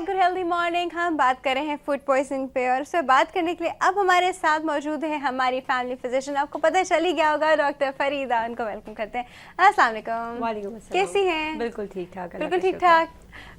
Back good healthy morning. हम बात कर रहे हैं फूड पॉइजनिंग पे और उससे बात करने के लिए अब हमारे साथ मौजूद है हमारी फैमिली फिजिशियन। आपको पता चल ही गया होगा, डॉक्टर फरीदा। उनको वेलकम करते हैं। अस्सलाम वालेकुम। वालेकुम अस्सलाम। कैसी हैं? बिल्कुल ठीक ठाक। बिल्कुल ठीक ठाक।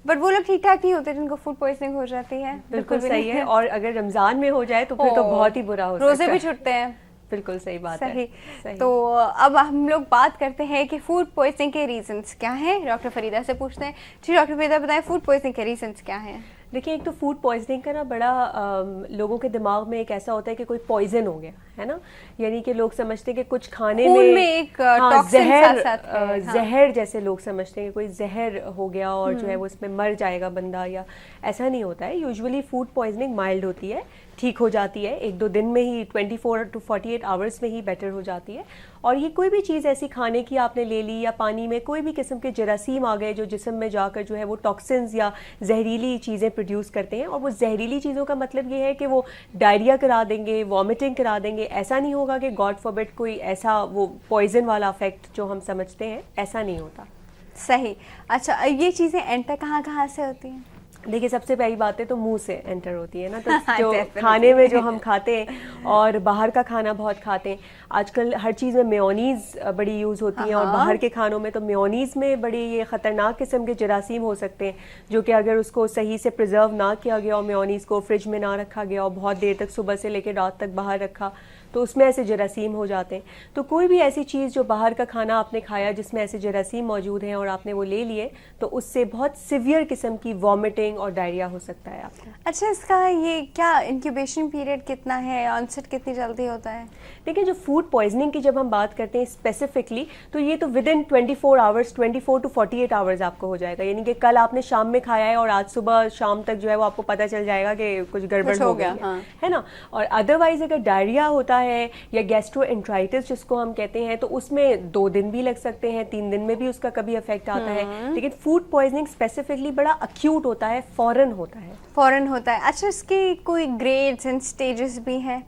बट वो लोग ठीक ठाक नहीं होते जिनको फूड पॉइजनिंग हो जाती है। बिल्कुल सही है। और अगर रमजान में हो जाए तो फिर तो बहुत ही बुरा हो सकता है। रोजे भी छूटते हैं। बिल्कुल सही बात सही। है। सही। तो अब हम लोग बात करते हैं कि फूड पॉइजनिंग के रीजंस क्या हैं। डॉक्टर फरीदा से पूछते हैं। जी डॉक्टर फरीदा बताएं, फूड पॉइजनिंग के रीजंस क्या हैं? देखिए, एक तो फूड पॉइजनिंग का ना बड़ा लोगों के दिमाग में एक ऐसा होता है कि कोई पॉइजन हो गया है ना, यानी कि लोग समझते हैं कि कुछ खाने में एक टॉक्सिन साथ है। जहर जैसे लोग समझते हैं कि कोई जहर हो गया और जो है वो इसमें मर जाएगा बंदा, या ऐसा नहीं होता है। यूजुअली फूड पॉइजनिंग माइल्ड होती है, ठीक हो जाती है, 1-2 दिन में ही, 24 to 48 आवर्स में ही बेटर हो जाती है। और ये कोई भी चीज़ ऐसी खाने की आपने ले ली या पानी में कोई भी किस्म के जरासीम आ गए जो जिस्म में जाकर जो है वो टॉक्सिन्स या जहरीली चीज़ें प्रोड्यूस करते हैं। और वो जहरीली चीज़ों का मतलब ये है कि वो डायरिया करा देंगे, वॉमिटिंग करा देंगे। ऐसा नहीं होगा कि गॉड फॉरबिड कोई ऐसा वो पॉइजन वाला इफेक्ट जो हम समझते हैं, ऐसा नहीं होता। सही। अच्छा, ये चीज़ें एंटर कहाँ से होती हैं? देखिए, सबसे पहली बात है तो मुंह से एंटर होती है ना, तो जो खाने में जो हम खाते हैं और बाहर का खाना बहुत खाते हैं। आजकल हर चीज़ में मेयोनीज़ बड़ी यूज़ होती है और बाहर के खानों में तो मेयोनीज़ में बड़ी ये ख़तरनाक किस्म के जरासीम हो सकते हैं, जो कि अगर उसको सही से प्रिजर्व ना किया गया और मेयोनीज़ को फ्रिज में ना रखा गया और बहुत देर तक सुबह से लेकर रात तक बाहर रखा तो उसमें ऐसे जरासीम हो जाते हैं। तो कोई भी ऐसी चीज़ जो बाहर का खाना आपने खाया जिसमें ऐसे जरासीम मौजूद हैं और आपने वो ले लिए, तो उससे बहुत सिवियर किस्म की वॉमिटिंग और डायरिया हो सकता है आपको। अच्छा, इसका ये क्या इंक्यूबेशन पीरियड कितना है? ऑनसेट कितनी जल्दी होता है? देखिए, जो फूड पॉइजनिंग की जब हम बात करते हैं स्पेसिफिकली, तो ये तो with in 24 hours, 24 to 48 hours आपको हो जाएगा। यानी कि कल आपने शाम में खाया है और आज सुबह शाम तक जो है वो आपको पता चल जाएगा कि कुछ गड़बड़ हो गया है ना। और अदरवाइज अगर डायरिया होता है या गैस्ट्रोएंट्राइटिस जिसको हम कहते हैं, तो उसमें 2 दिन भी लग सकते हैं, 3 दिन में भी उसका कभी इफेक्ट आता है। लेकिन फूड पॉइजनिंग स्पेसिफिकली बड़ा अक्यूट होता है, फौरन होता है। फौरन होता है। अच्छा, इसके कोई ग्रेड्स एंड स्टेजेस भी हैं?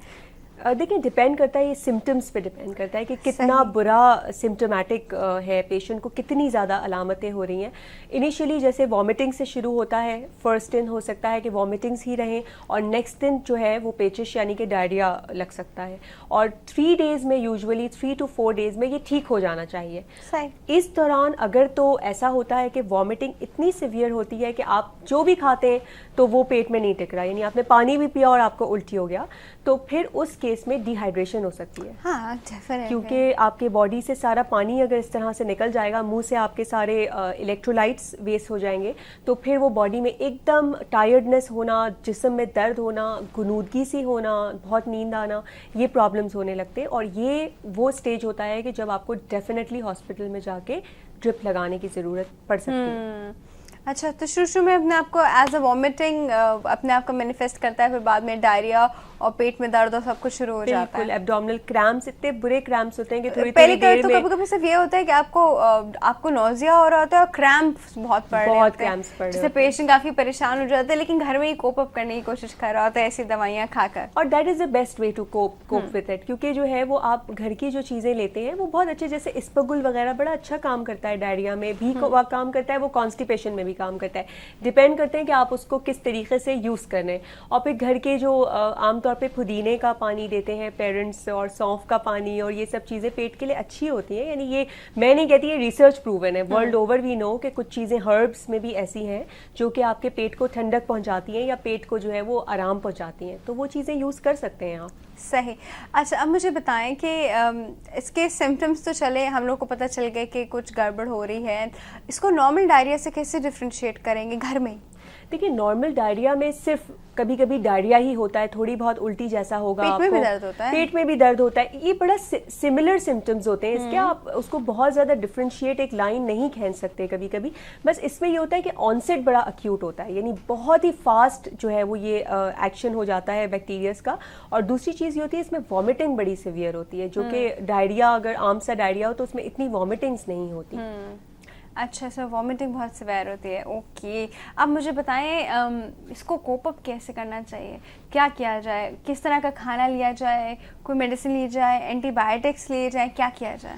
देखिए, डिपेंड करता है, ये सिम्टम्स पे डिपेंड करता है कि कितना बुरा सिम्टोमेटिक है पेशेंट को, कितनी ज़्यादा अलामतें हो रही हैं। इनिशियली जैसे वॉमिटिंग से शुरू होता है, फर्स्ट दिन हो सकता है कि वॉमिटिंग्स ही रहें और नेक्स्ट दिन जो है वो पेचिश यानी कि डायरिया लग सकता है। और 3 डेज़ में, यूजुअली 3 to 4 डेज़ में ये ठीक हो जाना चाहिए। इस दौरान अगर तो ऐसा होता है कि वॉमिटिंग इतनी सिवियर होती है कि आप जो भी खाते हैं तो वो पेट में नहीं टिक रहा, यानी आपने पानी भी पिया और आपको उल्टी हो गया, तो फिर उस केस में डिहाइड्रेशन हो सकती है। हाँ, क्योंकि आपके बॉडी से सारा पानी अगर इस तरह से निकल जाएगा, मुंह से आपके सारे इलेक्ट्रोलाइट्स वेस्ट हो जाएंगे, तो फिर वो बॉडी में एकदम टायर्डनेस होना, जिस्म में दर्द होना, गुनूदगी सी होना, बहुत नींद आना, ये प्रॉब्लम्स होने लगते हैं। और ये वो स्टेज होता है कि जब आपको डेफिनेटली हॉस्पिटल में जाके ड्रिप लगाने की ज़रूरत पड़ सकती है। अच्छा, तो शुरू में अपने आप को एज अ वॉमिटिंग अपने आप को मैनिफेस्ट करता है, फिर बाद में डायरिया और पेट में दर्द और सब कुछ शुरू हो जाता है। एब्डोमिनल क्रैम्प्स, इतने बुरे क्रैम्प्स होते हैं कि थोड़ी पहले देर में कभी-कभी सिर्फ ये होता है कि आपको नोजिया हो रहा होता है और क्रैम्प्स बहुत पड़ रहे होते हैं, जिससे पेशेंट काफी परेशान हो जाते हैं, लेकिन घर में ही कोप अप करने की कोशिश कर रहा होता है ऐसी दवाइयाँ खाकर। और that is the best way to cope with it, क्योंकि जो है वो आप घर की जो चीजें लेते हैं वो बहुत अच्छे, जैसे इस्पगुल वगैरह बड़ा अच्छा काम करता है, डायरिया में भी काम करता है, वो कॉन्स्टिपेशन में भी काम करता है। डिपेंड करते हैं कि आप उसको किस तरीके से यूज कर रहे हैं। और फिर घर के जो आमतौर पे पुदीने का पानी देते हैं पेरेंट्स, और सौंफ का पानी, और ये सब चीज़ें पेट के लिए अच्छी होती हैं। यानी ये मैं नहीं कहती, है रिसर्च प्रूवन है, वर्ल्ड ओवर वी नो कि कुछ चीज़ें हर्ब्स में भी ऐसी हैं जो कि आपके पेट को ठंडक पहुंचाती हैं या पेट को जो है वो आराम पहुंचाती हैं, तो वो चीज़ें यूज़ कर सकते हैं आप। सही। अच्छा, अब मुझे बताएं कि इसके सिम्टम्स तो चले, हम लोग को पता चल गया कि कुछ गड़बड़ हो रही है, इसको नॉर्मल डायरिया से कैसे डिफ्रेंशिएट करेंगे घर में? देखिए, नॉर्मल डायरिया में सिर्फ कभी कभी डायरिया ही होता है, थोड़ी बहुत उल्टी जैसा होगा, पेट में भी दर्द होता है, पेट में भी दर्द होता है, ये बड़ा सिमिलर सिम्टम्स होते हैं इसके। आप उसको बहुत ज़्यादा डिफ्रेंशिएट एक लाइन नहीं खींच सकते कभी कभी। बस इसमें ये होता है कि ऑनसेट बड़ा अक्यूट होता है, यानी बहुत ही फास्ट जो है वो ये एक्शन हो जाता है बैक्टीरियाज का। और दूसरी चीज़ ये होती है, इसमें वॉमिटिंग बड़ी सिवियर होती है, जो कि डायरिया, अगर आम सा डायरिया हो तो उसमें इतनी वॉमिटिंग्स नहीं होती। अच्छा, सर वॉमिटिंग बहुत सिवियर होती है। ओके, अब मुझे बताएं इसको कोप अप कैसे करना चाहिए, क्या किया जाए, किस तरह का खाना लिया जाए, कोई मेडिसिन ली जाए, एंटीबायोटिक्स लिए जाए, क्या किया जाए?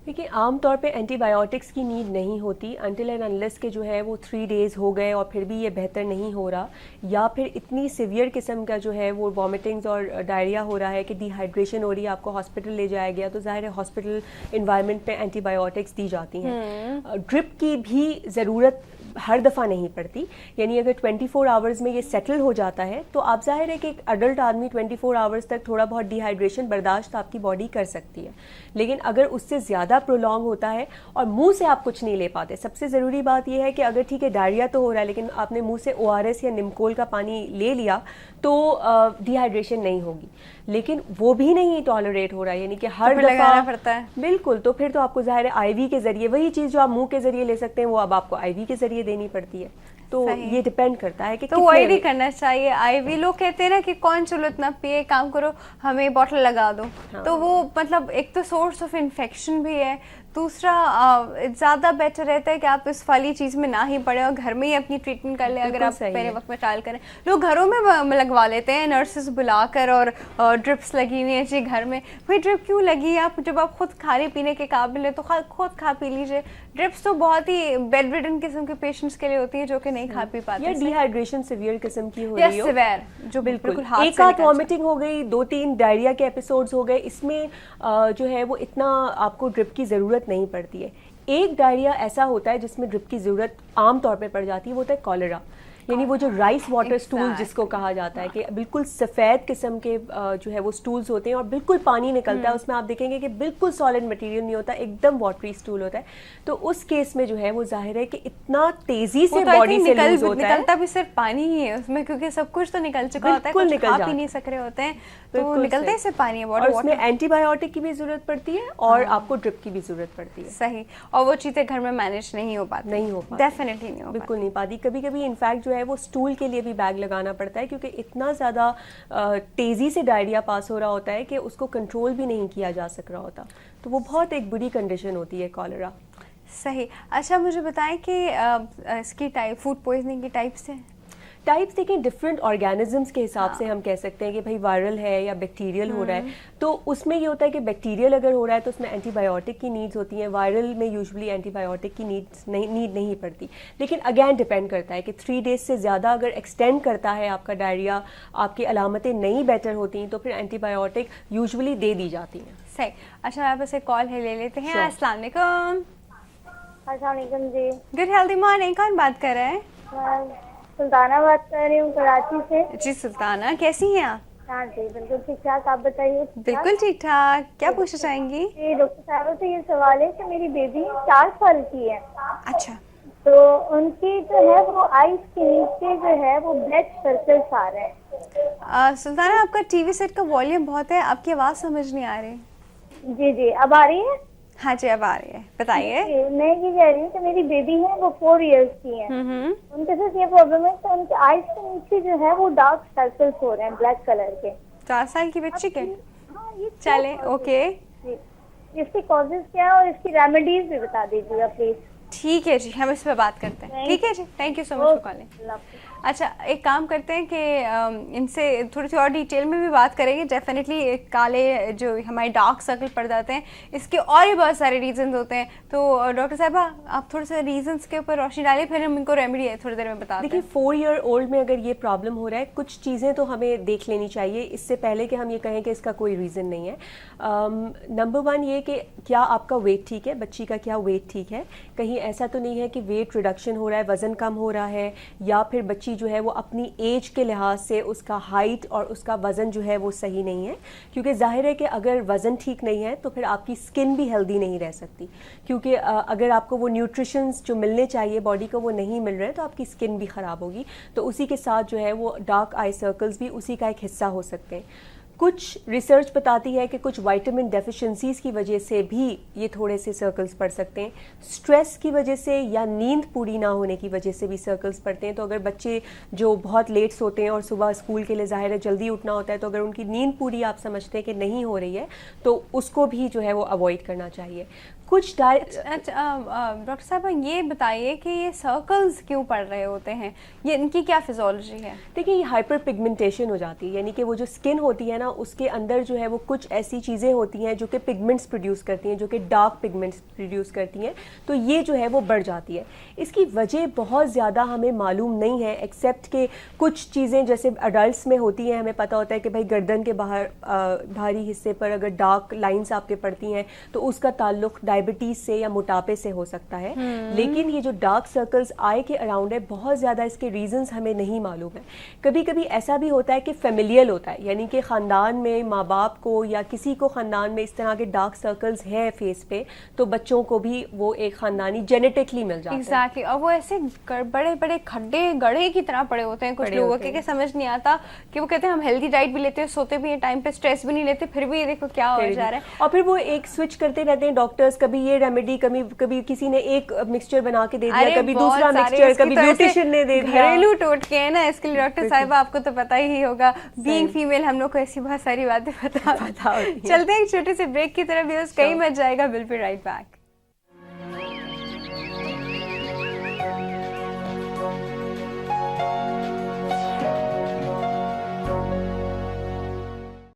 देखिए आमतौर पे एंटीबायोटिक्स की नीड नहीं होती अनटिल एंड अनलेस के जो है वो 3 डेज़ हो गए और फिर भी ये बेहतर नहीं हो रहा, या फिर इतनी सिवियर किस्म का जो है वो वॉमिटिंग्स और डायरिया हो रहा है कि डिहाइड्रेशन हो रही है, आपको हॉस्पिटल ले जाया गया, तो ज़ाहिर है हॉस्पिटल इन्वायरमेंट में एंटीबायोटिक्स दी जाती हैं। ड्रिप की भी ज़रूरत हर दफ़ा नहीं पड़ती, यानी अगर 24 आवर्स में ये सेटल हो जाता है तो आप ज़ाहिर है कि एक अडल्ट आदमी 24 आवर्स तक थोड़ा बहुत डिहाइड्रेशन बर्दाश्त आपकी बॉडी कर सकती है। लेकिन अगर उससे ज़्यादा प्रोलॉन्ग होता है और मुंह से आप कुछ नहीं ले पाते, सबसे ज़रूरी बात यह है कि अगर ठीक है डायरिया तो हो रहा है लेकिन आपने मुंह से ORS या निमकोल का पानी ले लिया तो डिहाइड्रेशन नहीं होगी, लेकिन वो भी नहीं टॉलरेट हो रहा है, यानी कि हर तो लगाना पड़ता है। बिल्कुल, तो फिर तो आपको ज़ाहिर है IV के ज़रिए वही चीज़ जो आप मुंह के ज़रिए ले सकते हैं वो अब आपको IV के ज़रिए देनी पड़ती है। तो ये डिपेंड करता है कि तो अवॉइड ही करना चाहिए IV। लोग कहते हैं ना कि कौन चलो इतना पिए, काम करो हमें बॉटल लगा दो। हाँ। तो वो मतलब एक तो सोर्स ऑफ इन्फेक्शन भी है, दूसरा ज़्यादा बेटर रहता है कि आप इस वाली चीज़ में ना ही पड़े और घर में ही अपनी ट्रीटमेंट कर लें। अगर आप पहले वक्त में ट्रायल करें, लोग घरों में लगवा लेते हैं नर्सेस बुलाकर और ड्रिप्स लगी हुई है जी घर में। भाई ड्रिप क्यों लगी है, आप जब आप खुद खाने पीने के काबिल है तो खुद खा पी लीजिए। ड्रिप्स तो बहुत ही बेड रिडन किस्म के पेशेंट्स के लिए होती है जो कि नहीं खा पी पाते, या डिहाइड्रेशन सिवियर किस्म की हो रही हो, सिवियर जो बिल्कुल एक आध वॉमिटिंग हो गई, 2-3 डायरिया के एपिसोड्स हो गए, इसमें जो है वो इतना आपको ड्रिप की ज़रूरत नहीं पड़ती है। एक डायरिया ऐसा होता है जिसमें ड्रिप की ज़रूरत आम तौर पे पड़ जाती है, वो होता है कॉलेरा, यानी वो जो राइस वाटर स्टूल जिसको कहा जाता है कि बिल्कुल सफ़ेद किस्म के जो है वो स्टूल्स होते हैं और बिल्कुल पानी निकलता है, उसमें आप देखेंगे कि बिल्कुल सॉलिड मटेरियल नहीं होता, एकदम वाटरी स्टूल होता है। तो उस केस में जो है वो जाहिर है कि इतना तेजी से बॉडी से लूज होता है, निकलता भी सिर्फ पानी ही है उसमें, क्योंकि सब कुछ तो निकल चुका होता है, कुछ खा पी नहीं सक रहे होते हैं, तो निकलते ही सिर्फ पानी है। और उसमें एंटीबायोटिक की भी जरूरत पड़ती है और आपको ड्रिप की भी जरूरत पड़ती है। सही, और वो चीज़ें घर में मैनेज नहीं हो पाती, डेफिनेटली नहीं हो, बिल्कुल नहीं पाती। कभी कभी इनफैक्ट जो है वो स्टूल के लिए भी बैग लगाना पड़ता है, क्योंकि इतना ज़्यादा तेज़ी से डायरिया पास हो रहा होता है कि उसको कंट्रोल भी नहीं किया जा सक रहा होता, तो वो बहुत एक बुरी कंडीशन होती है कॉलेरा। सही। अच्छा मुझे बताएं कि इसकी टाइप, फूड पॉइजनिंग की टाइप्स हैं? टाइप्स देखें, डिफरेंट ऑर्गेनिजम्स के हिसाब से हम कह सकते हैं कि भाई वायरल है या बैक्टीरियल हो रहा है। तो उसमें ये होता है कि बैक्टीरियल अगर हो रहा है तो उसमें एंटीबायोटिक की नीड्स होती हैं, वायरल में यूजुअली एंटीबायोटिक की नीड नहीं पड़ती। लेकिन अगेन डिपेंड करता है कि 3 डेज से ज़्यादा अगर एक्सटेंड करता है आपका डायरिया, आपकी अलामतें नहीं बेटर होती तो फिर एंटीबायोटिक यूजुअली दे दी जाती हैं। सही। अच्छा आप ऐसे कॉल है ले लेते हैं। अस्सलाम वालेकुम। अस्सलाम वालेकुम जी। Good healthy morning. कौन बात कर रहे हैं? सुल्ताना बात कर रही हूँ कराची से। जी सुल्ताना, कैसी हैं आप? हाँ जी बिल्कुल ठीक ठाक, आप बताइए? बिल्कुल ठीक ठाक। क्या पूछना चाहेंगी? जी डॉक्टर साहब से ये सवाल है कि मेरी बेबी 4 साल की है। अच्छा। तो उनकी जो है वो आईज के नीचे जो है वो ब्लैक सर्कल्स आ रहे हैं। सुल्ताना आपका टीवी सेट का वॉल्यूम बहुत है, आपकी आवाज़ समझ नहीं आ रही। जी जी अब आ रही है? हाँ जी अब आ रही है, बताइए। मैं ये कह रही हूँ कि मेरी बेबी है वो 4 इयर्स की है। उनके साथ ये प्रॉब्लम है कि उनके आईज के नीचे जो है वो डार्क सर्कल्स हो रहे हैं ब्लैक कलर के। 4 साल की बच्ची के? हाँ, ये चले ओके। इसके कॉजेज क्या है और इसकी रेमेडीज भी बता दीजिएगा प्लीज। ठीक है जी, हम इस पर बात करते हैं। ठीक है जी, thank you so much for calling. अच्छा एक काम करते हैं कि इनसे थोड़ी सी और डिटेल में भी बात करेंगे। डेफिनेटली काले जो हमारे डार्क सर्कल पड़ जाते हैं, इसके और भी बहुत सारे रीजंस होते हैं। तो डॉक्टर साहबा आप थोड़े से रीजंस के ऊपर रोशनी डालिए, फिर हम इनको रेमेडी थोड़ी देर में बताते हैं। देखिए 4 ईयर ओल्ड में अगर ये प्रॉब्लम हो रहा है, कुछ चीज़ें तो हमें देख लेनी चाहिए इससे पहले कि हम ये कहें कि इसका कोई रीज़न नहीं है। नंबर 1 ये कि क्या आपका वेट ठीक है, बच्ची का क्या वेट ठीक है, कहीं ऐसा तो नहीं है कि वेट रिडक्शन हो रहा है, वज़न कम हो रहा है, या फिर बच्ची जो है वो अपनी एज के लिहाज से उसका हाइट और उसका वज़न जो है वो सही नहीं है। क्योंकि जाहिर है कि अगर वज़न ठीक नहीं है तो फिर आपकी स्किन भी हेल्दी नहीं रह सकती, क्योंकि अगर आपको वो न्यूट्रिशंस जो मिलने चाहिए बॉडी को वो नहीं मिल रहे हैं तो आपकी स्किन भी ख़राब होगी। तो उसी के साथ जो है वो डार्क आई सर्कल्स भी उसी का एक हिस्सा हो सकते हैं। कुछ रिसर्च बताती है कि कुछ विटामिन डेफिशिएंसीज की वजह से भी ये थोड़े से सर्कल्स पड़ सकते हैं, स्ट्रेस की वजह से या नींद पूरी ना होने की वजह से भी सर्कल्स पड़ते हैं। तो अगर बच्चे जो बहुत लेट सोते हैं और सुबह स्कूल के लिए ज़ाहिर है जल्दी उठना होता है, तो अगर उनकी नींद पूरी आप समझते हैं कि नहीं हो रही है तो उसको भी जो है वो अवॉइड करना चाहिए। कुछ अच्छा डॉक्टर साहब ये बताइए कि ये सर्कल्स क्यों पड़ रहे होते हैं, ये इनकी क्या फिजियोलॉजी है? देखिए ये हाइपर पिगमेंटेशन हो जाती है, यानी कि वो जो स्किन होती है ना उसके अंदर जो है वो कुछ ऐसी चीज़ें होती हैं जो कि पिगमेंट्स प्रोड्यूस करती हैं, जो कि डार्क पिगमेंट्स प्रोड्यूस करती हैं, तो ये जो है वो बढ़ जाती है। इसकी वजह बहुत ज़्यादा हमें मालूम नहीं है, एक्सेप्ट कि कुछ चीज़ें जैसे अडल्ट्स में होती हैं, हमें पता होता है कि भाई गर्दन के बाहर बाहरी हिस्से पर अगर डार्क लाइंस आपके पड़ती हैं तो उसका ताल्लुक डायबिटीज़ से या मोटापे से हो सकता है। लेकिन ये जो डार्क सर्कल्स आई के अराउंड है, बहुत ज़्यादा इसके रीजंस हमें नहीं मालूम है। कभी कभी ऐसा भी होता है कि फेमिलियल होता है, यानी कि ख़ानदान में माँ बाप को या किसी को ख़ानदान में इस तरह के डार्क सर्कल्स हैं फेस पे, तो बच्चों को भी वो एक ख़ानदानी जेनेटिकली मिल जाता है। एग्जैक्टली, और वो ऐसे बड़े बड़े खड्डे गड्ढे की तरह पड़े होते हैं कुछ लोगों के, समझ नहीं आता कि वो कहते हैं हम हेल्दी डाइट भी लेते हैं, सोते भी हैं टाइम पे, स्ट्रेस भी नहीं लेते, फिर भी ये देखो क्या हो जा रहा है। और फिर वो एक स्विच करते रहते हैं डॉक्टर्स, कभी ये रेमेडी, कभी किसी ने एक मिक्सचर बना के दे दिया, कभी दूसरा मिक्सचर, कभी ब्यूटिशियन ने दे दिया। घरेलू टोटके हैं ना इसके लिए डॉक्टर साहिबा, आपको तो पता ही होगा, बीइंग फीमेल हम लोग को ऐसी बहुत सारी बातें पता होती हैं। चलते हैं एक छोटे से ब्रेक की तरफ, कहीं मत जाएगा, विल बी राइट बैक।